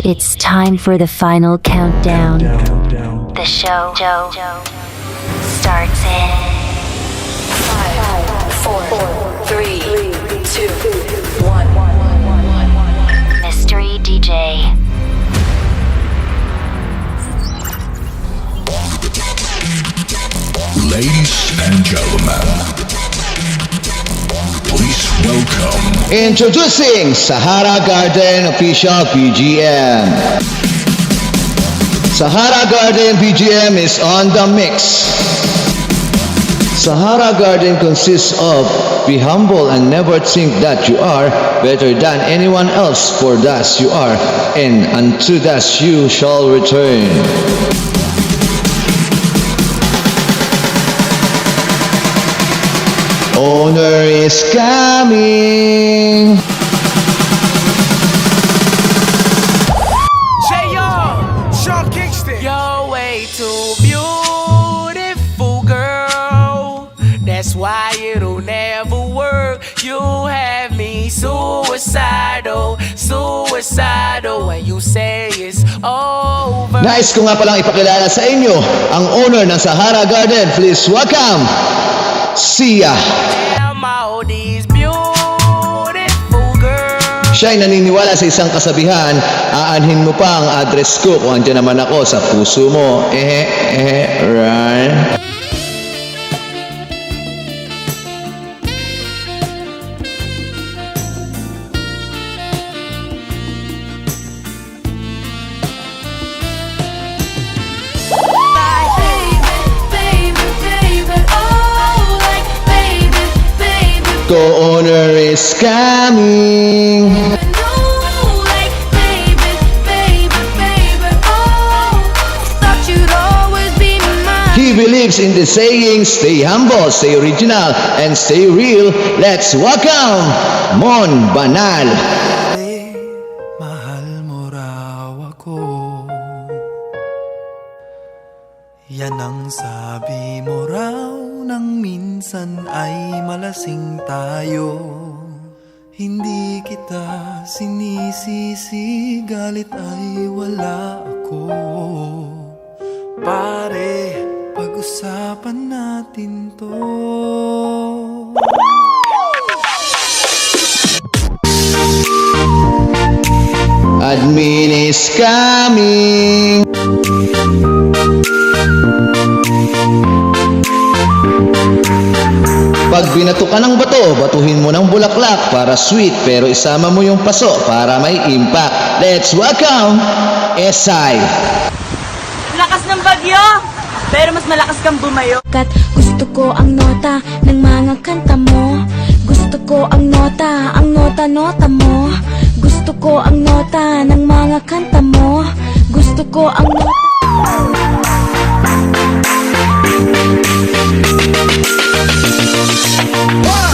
It's time for the final countdown. The show starts in 5, 4, 3, 2, 1. Mystery DJ. Ladies and gentlemen, please welcome. Introducing Sahara Garden Official BGM. Sahara Garden BGM is on the mix. Sahara Garden consists of be humble and never think that you are better than anyone else, for thus you are, and unto thus you shall return. Owner is coming. Sean Kingston. You're way too beautiful, girl. That's why it'll never work. You have me suicidal when you say it's over. Nais ko nga palang ipakilala sa inyo ang owner ng Sahara Garden. Please welcome Sia. Damn all these beautiful girls. Siya'y naniniwala sa isang kasabihan, aanhin mo pa ang address ko kung andyan naman ako sa puso mo. Right? Co-owner is coming. He believes in the saying, stay humble, stay original, and stay real. Let's welcome Mon Banal. Mahal mo raw ako. Yan ang sabi mo raw nang minsan ay malasing tayo. Hindi kita sinisisi, galit ay wala ako. Pare, pag-usapan natin to. Admin is coming. Pag binato ka ng bato, batuhin mo ng bulaklak para sweet, pero isama mo yung paso para may impact. Let's welcome Esay. Lakas ng bagyo, pero mas malakas kang bumayo. Gusto ko ang nota ng mga kanta mo. Gusto ko ang nota mo. Gusto ko ang nota ng mga kanta mo. Gusto ko ang nota.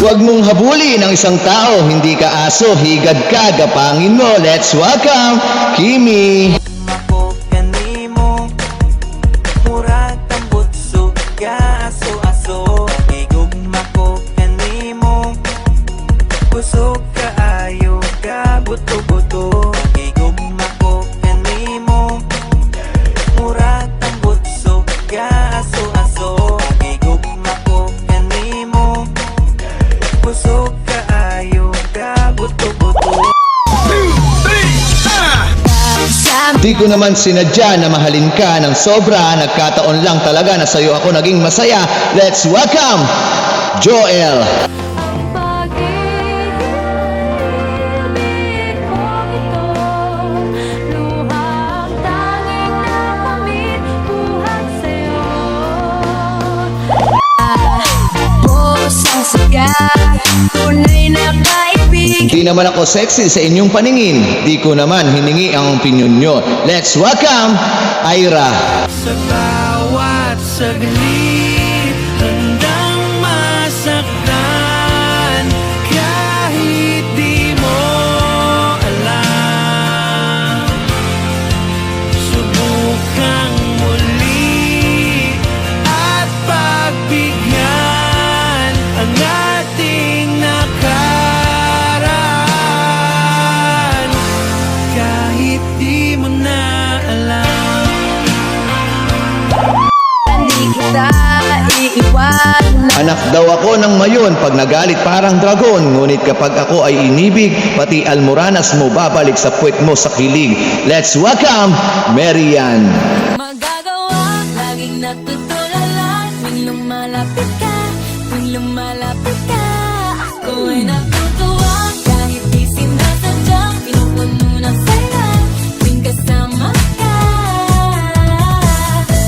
Huwag mong habulin ang isang tao, hindi ka aso, higad ka, gapangin mo. Let's welcome Kimi. Ako kanimo, murag tambot suga aso-aso. Igugma ko kanimo, kusog kaayo ka buto-buto. Igugma ko kanimo, murag tambot suga aso-aso. Igugma ko kanimo, kusog kaayo ka buto-buto. Di ko naman sinadya na mahalin ka ng sobra, nagkataon lang talaga na sa'yo ako naging masaya. Let's welcome Joel. Di naman ako sexy sa inyong paningin. Di ko naman hiningi ang opinion nyo. Let's welcome Ira. Sa bawat saglit, handang masaktan. Kahit di mo alam, subukang muli at pagbigyan ang ating nakaraan. Kahit di mo daw ako ng mayon pag nagalit parang dragon. Ngunit kapag ako ay inibig, pati almoranas mo babalik sa puwet mo sa kilig. Let's welcome Marian. Magagawa, laging natutulala tuwing lumalapit ka, tuwing lumalapit ka. Ako ay natutuwa, kahit di sinasadya, pinupuno ng saya tuwing kasama ka.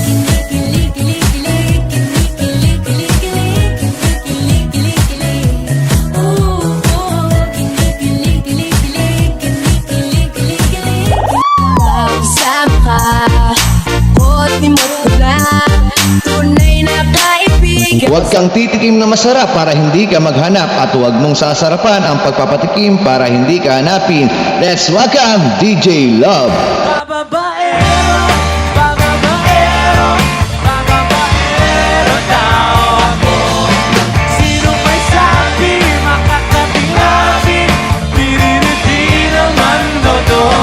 Kinikilig, kilig, kilig, kinikilig, kilig, kilig, kinikilig, kilig, kilig. Oh, oh, kinikilig, kilig, kilig, kinikilig, kilig, kilig. Pagsama ka, buti-mo't ko lang, tunay na kaibigan. Huwag kang titikim na masarap para hindi ka maghanap at huwag mong sasarapan ang pagpapatikim para hindi ka hanapin. Let's welcome DJ Love. Bababaero, bababaero, bababaero daw ako. Sino may sabi makakatinabi, di naman totoo.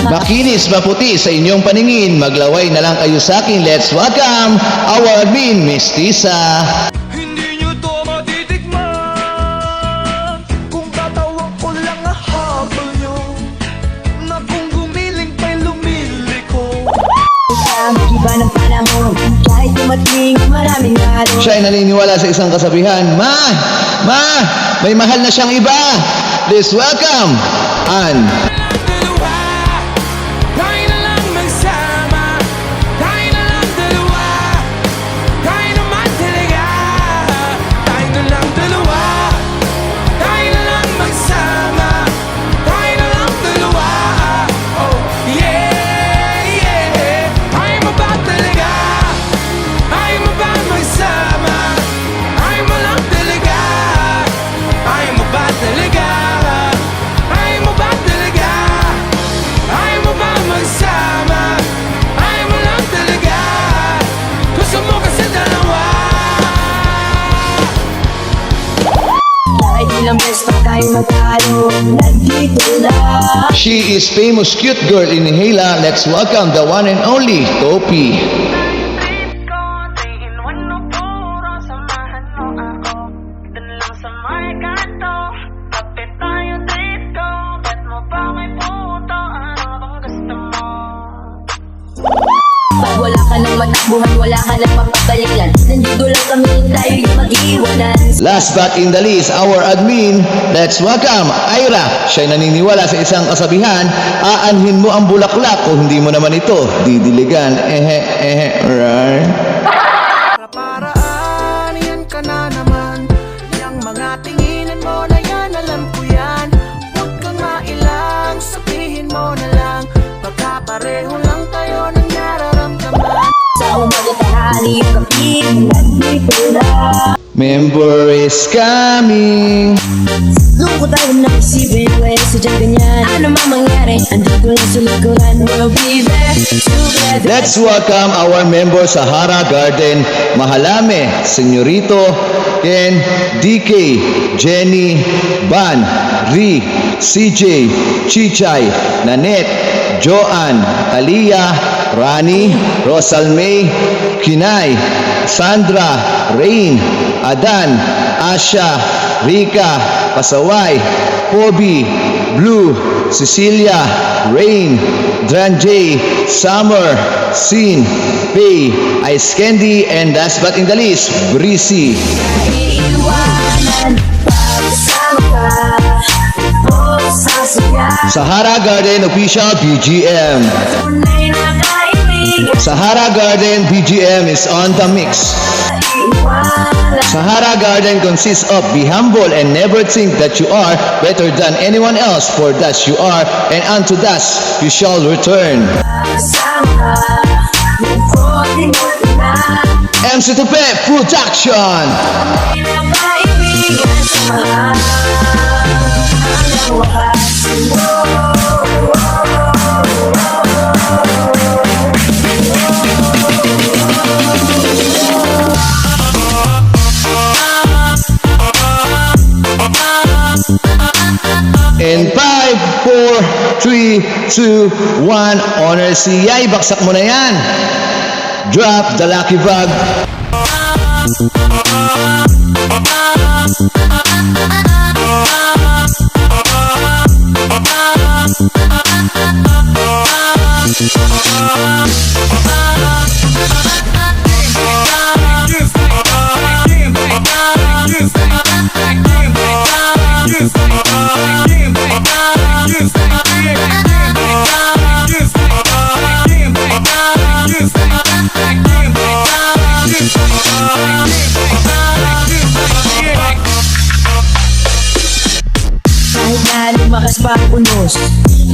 Makinis maputi sa inyong paningin, maglaway na lang kayo sa akin. Let's welcome our admin, Miss Tisa. Hindi nyo to matitikman kung tatawag ko lang ang habol nyo, na kung gumiling pa'y lumiliko. Ang iba ng panahon, kahit dumating maraming araw. Siya ay naniniwala sa isang kasabihan, Ma! May mahal na siyang iba. Let's welcome Ann. Dalawa, tayo na lang magsama, tayo na lang dalawa, tayo naman talaga. Tayo na lang dalawa, tayo na lang magsama, tayo na lang dalawa. Oh yeah, yeah. Ayaw mo ba talaga? Ayaw mo ba magsama? Ayaw mo lang talaga? Ayaw mo ba talaga? Ayaw mo ba talaga? Ayaw mo ba magsama? Ayaw mo lang talaga? Gusto mo kasi dalawa. Kahit ilang beses pa tayo matalo, nandito lang. She is famous cute girl in Hela. Let's welcome the one and only Topi. Pag wala ka ng matakbuhan, wala ka ng mapapalitan, nandito lang kami, tayo'y mag-iwanan. Last but in the list, our admin. Let's welcome Ira. Siya'y naniniwala sa isang kasabihan, aanhin mo ang bulaklak kung hindi mo naman ito didiligan. Right? Paraan, yan ka na naman. Yang mga tinginan mo na yan, alam ko yan. Huwag kang mailang, sabihin mo na lang. Pagkapareho lang tayo ng nararamdaman. Sa umaga tanghali, gabi, nandito lang. Member is coming. Lungkot tayo na isipin, well, sadyang ganyan. Ano mang mangyari, andito lang sa likuran. We'll be there together. Let's welcome our member sa Hara Garden, Mahalame, Senyorito, Ken, DK, Jenny, Ban, Ri, CJ, Chichay, Nanette, Joanne, Aliyah, Rani, Rosalmay, Kinay, Sandra, Rain, Adan, Asha, Rika, Pasaway, Pobi, Blue, Cecilia, Rain, Dranjay, Summer, Sin, Pay, Ice Candy, and last but in the list, Breezy. Iiwanan, pagsama ka, o sasaya. Sahara Garden Official BGM. Tunay na kaibigan, Sahara Garden BGM is on the mix. iiwanan. Sahara Garden consists of be humble and never think that you are better than anyone else, for thus you are, and unto thus you shall return. Pagsama ka, lungkot na. MC Tupe Production. Tunay na kaibigan, samahan hanggang wakas. In 5, 4, 3, 2, 1, honor si Yay. Baksak mo na yan. drop the lucky bag. Kahit na lumakas pa ang unos,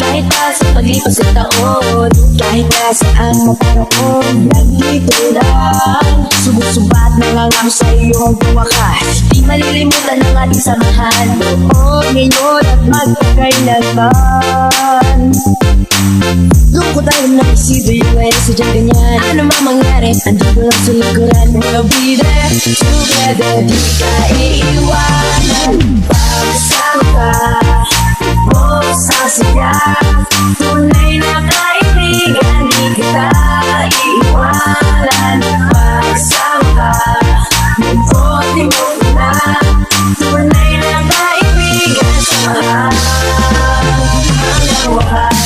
kahit pa sa paglipas ng taon, kahit na saan maparoon, nandito lang. Subok-subat nangangako sa iyong wakas, di malilimutan ang ating samahan, noon, ngayon at magpakailanman. Doon ko tayo naisipin ngayon sa dyan ganyan, ano man mangyari, andito lang sa likuran. We'll be there together, di ka iiwanan. Pagsama ka, mo sa saya, tunay na kaibigan, di kita iiwanan. Pagsama ka, mabuti mo na, tunay na kaibigan, samahan hanggang wakas.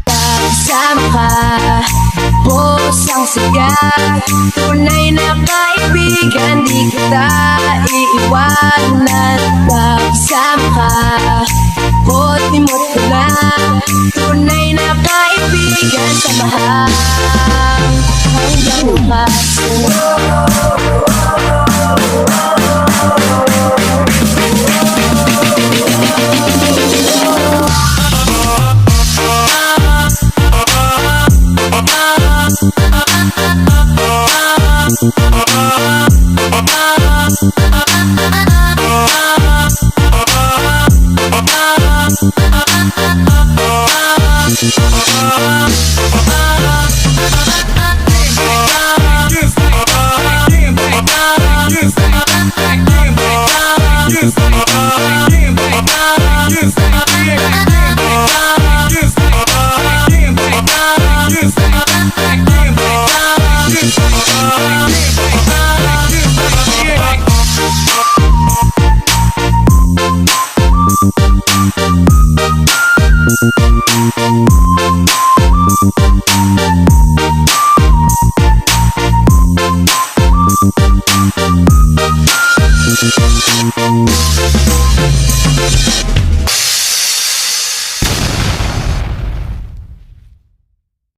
Kasama ka, buhos ang sigat, tunay na kaibigan, di kita iiwanan. Kasama ka, buti mo't ko lang, tunay na kaibigan, samahan hanggang wakas. Thank you.